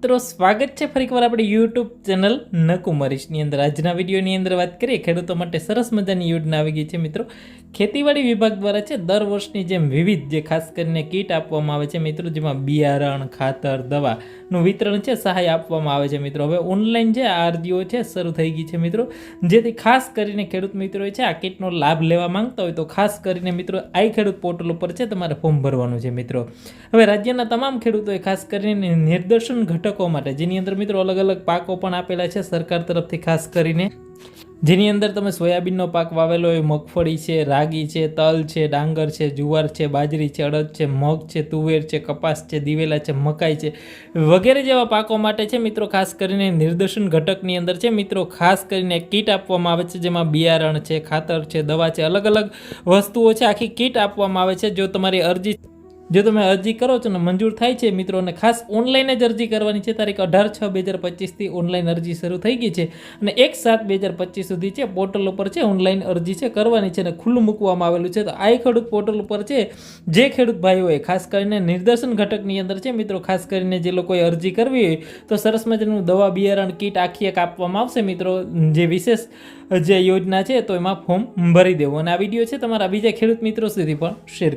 મિત્રો સ્વાગત છે ફરી એકવાર આપણી યુટ્યુબ ચેનલ નકુમરીશની અંદર। આજના વિડીયોની અંદર વાત કરીએ ખેડૂતો માટે સરસ મજાની યોજના આવી ગઈ છે મિત્રો। ખેતીવાડી વિભાગ દ્વારા છે દર વર્ષની જેમ વિવિધ જે ખાસ કરીને કીટ આપવામાં આવે છે મિત્રો, જેમાં બિયારણ, ખાતર, દવાનું વિતરણ છે, સહાય આપવામાં આવે છે મિત્રો। હવે ઓનલાઈન જે આ અરજીઓ છે શરૂ થઈ ગઈ છે મિત્રો, જેથી ખાસ કરીને ખેડૂત મિત્રો છે આ કીટનો લાભ લેવા માંગતા હોય તો ખાસ કરીને મિત્રો આઈ ખેડૂત પોર્ટલ ઉપર છે તમારે ફોર્મ ભરવાનું છે મિત્રો। હવે રાજ્યના તમામ ખેડૂતોએ ખાસ કરીને નિદર્શન ઘટકો માટે, જેની અંદર મિત્રો અલગ અલગ પાકો પણ આપેલા છે સરકાર તરફથી, ખાસ કરીને જેની અંદર તમે સોયાબીનનો પાક વાવેલો હોય, મગફળી છે, રાગી છે, તલ છે, ડાંગર છે, જુવાર છે, બાજરી છે, અડદ છે, મગ છે, તુવેર છે, કપાસ છે, દિવેલા છે, મકાઈ છે વગેરે જેવા પાકો માટે છે મિત્રો ખાસ કરીને નિદર્શન ઘટકની અંદર છે મિત્રો ખાસ કરીને કીટ આપવામાં આવે છે, જેમાં બિયારણ છે, ખાતર છે, દવા છે, અલગ અલગ વસ્તુઓ છે, આખી કીટ આપવામાં આવે છે। જો તમે અરજી કરો છો ને મંજૂર થાય છે મિત્રો, અને ખાસ ઓનલાઈન જ અરજી કરવાની છે। તારીખ 18/6/2025થી ઓનલાઈન અરજી શરૂ થઈ ગઈ છે અને 1/7/2025 સુધી છે પોર્ટલ ઉપર છે ઓનલાઈન અરજી છે કરવાની છે અને ખુલ્લું મૂકવામાં આવેલું છે। તો આઈ ખેડૂત પોર્ટલ ઉપર છે જે ખેડૂત ભાઈઓએ ખાસ કરીને નિદર્શન ઘટકની અંદર છે મિત્રો ખાસ કરીને જે લોકોએ અરજી કરવી હોય તો સરસ મજાનું દવા, બિયારણ, કીટ આખી એક આપવામાં આવશે મિત્રો, જે વિશેષ જે યોજના છે તો એમાં ફોર્મ ભરી દેવું અને આ વિડીયો છે તમારા બીજા ખેડૂત મિત્રો સુધી પણ શેર